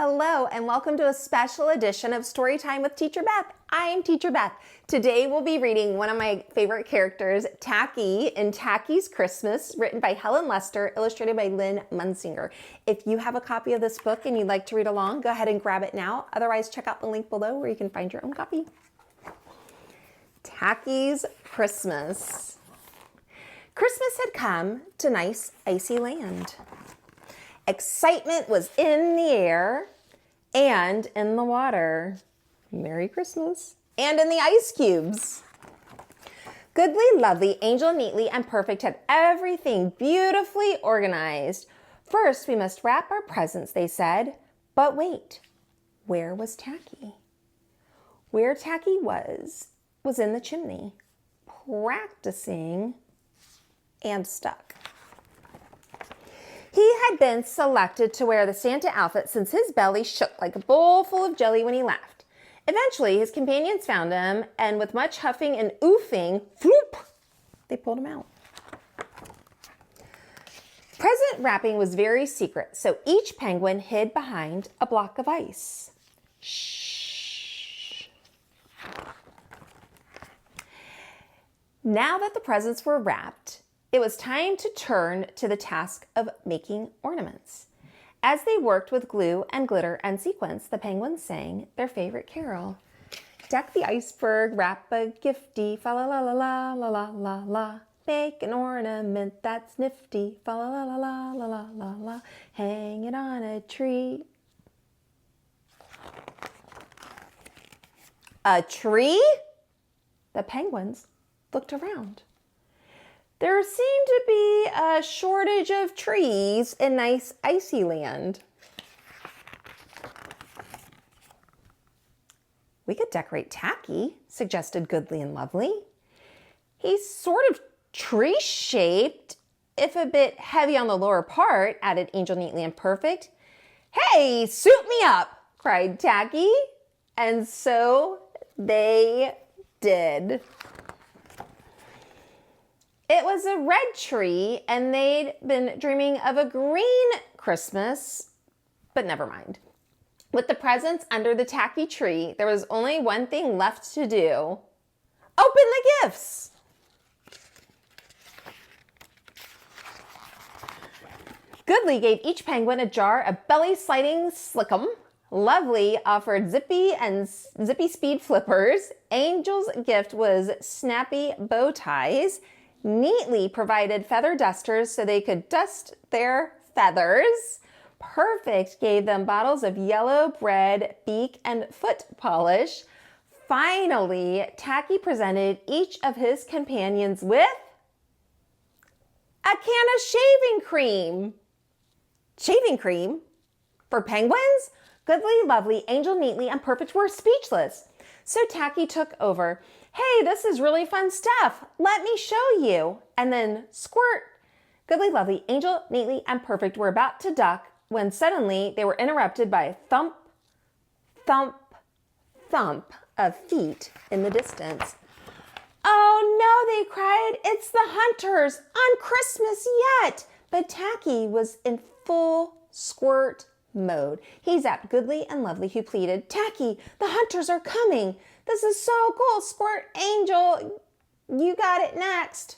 Hello and welcome to a special edition of Storytime with Teacher Beth. I'm Teacher Beth. Today we'll be reading one of my favorite characters, Tacky, in Tacky's Christmas, written by Helen Lester, illustrated by Lynn Munsinger. If you have a copy of this book and you'd like to read along, go ahead and grab it now. Otherwise, check out the link below where you can find your own copy. Tacky's Christmas. Christmas had come to nice, icy land. Excitement was in the air and in the water. Merry Christmas. And in the ice cubes. Goodly, lovely, angel, neatly, and perfect had everything beautifully organized. First, we must wrap our presents, they said. But wait, where was Tacky? Where Tacky was in the chimney, practicing and stuck. He had been selected to wear the Santa outfit since his belly shook like a bowl full of jelly when he laughed. Eventually, his companions found him, and with much huffing and oofing, floop, they pulled him out. Present wrapping was very secret, so each penguin hid behind a block of ice. Shh. Now that the presents were wrapped, it was time to turn to the task of making ornaments. As they worked with glue and glitter and sequins, the penguins sang their favorite carol. Deck the iceberg, wrap a gifty, fa la la la la la la la la. Make an ornament that's nifty, fa la la la la la la la la. Hang it on a tree. A tree? The penguins looked around. There seemed to be a shortage of trees in nice icy land. We could decorate Tacky, suggested Goodly and Lovely. He's sort of tree-shaped, if a bit heavy on the lower part, added Angel, Neatly, and Perfect. Hey, suit me up, cried Tacky. And so they did. It was a red tree, and they'd been dreaming of a green Christmas, but never mind. With the presents under the Tacky tree, there was only one thing left to do. Open the gifts! Goodly gave each penguin a jar of belly-sliding slickum. Lovely offered Zippy and Zippy Speed flippers. Angel's gift was snappy bow ties. Neatly provided feather dusters so they could dust their feathers. Perfect gave them bottles of yellow bread, beak, and foot polish. Finally, Tacky presented each of his companions with a can of shaving cream. Shaving cream? For penguins? Goodly, Lovely, Angel, Neatly, and Perfect were speechless. So Tacky took over. Hey, this is really fun stuff. Let me show you. And then squirt. Goodly, Lovely, Angel, Neatly, and Perfect were about to duck when suddenly they were interrupted by a thump, thump, thump of feet in the distance. Oh no, they cried. It's the hunters on Christmas yet. But Tacky was in full squirt mode. He zapped Goodly and Lovely, who pleaded, Tacky, the hunters are coming. This is so cool. Squirt, Angel, you got it next.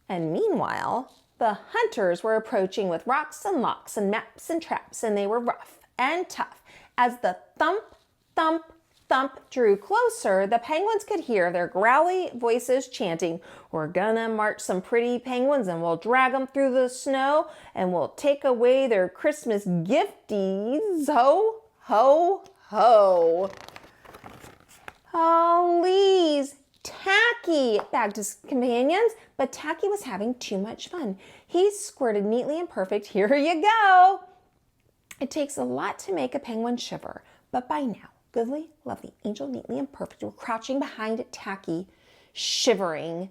And meanwhile, the hunters were approaching with rocks and locks and maps and traps, and they were rough and tough. As the thump, thump, thump drew closer, the penguins could hear their growly voices chanting, we're gonna march some pretty penguins and we'll drag them through the snow and we'll take away their Christmas gifties. Ho, ho, ho. Oh, please, Tacky, begged his companions, but Tacky was having too much fun. He squirted Neatly and Perfect. Here you go. It takes a lot to make a penguin shiver, but by now, Goodly, Lovely, Angel, Neatly, and Perfect were crouching behind Tacky, shivering.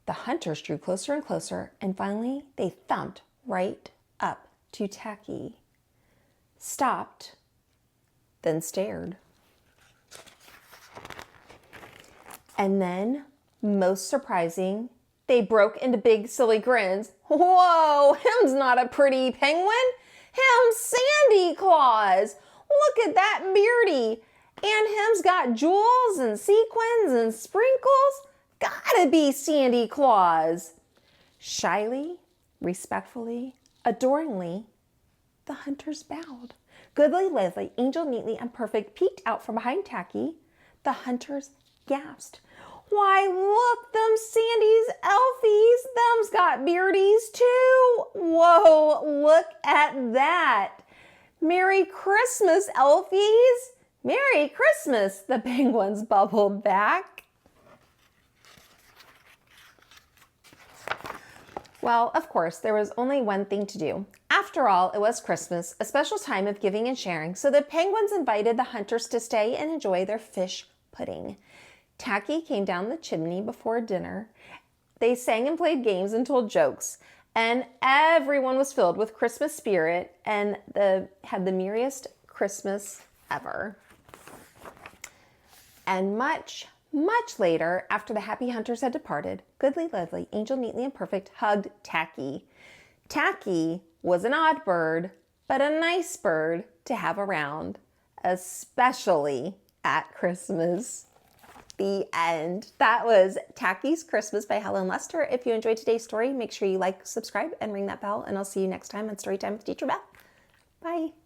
The hunters drew closer and closer, and finally they thumped right up to Tacky, stopped, then stared. And then, most surprising, they broke into big silly grins. Whoa, him's not a pretty penguin. Him's Sandy Claus. look at that beardy. And him's got jewels and sequins and sprinkles. Gotta be Sandy Claus. Shyly, respectfully, adoringly, the hunters bowed. Goodly, Leslie, Angel, Neatly, and Perfect peeked out from behind Tacky. The hunters gasped. Why, look, them Sandy's elfies. Them's got beardies too. Whoa, look at that. Merry Christmas, elfies. Merry Christmas, the penguins bubbled back. Well, of course, there was only one thing to do. After all, it was Christmas, a special time of giving and sharing, so the penguins invited the hunters to stay and enjoy their fish pudding. Tacky came down the chimney before dinner. They sang and played games and told jokes, and everyone was filled with Christmas spirit and had the merriest Christmas ever. And much, much later, after the happy hunters had departed, Goodly, Lovely, Angel, Neatly, and Perfect hugged Tacky. Tacky was an odd bird, but a nice bird to have around, especially at Christmas. The end. That was Tacky's Christmas by Helen Lester. If you enjoyed today's story, make sure you like, subscribe, and ring that bell, and I'll see you next time on Storytime with Teacher Beth. Bye.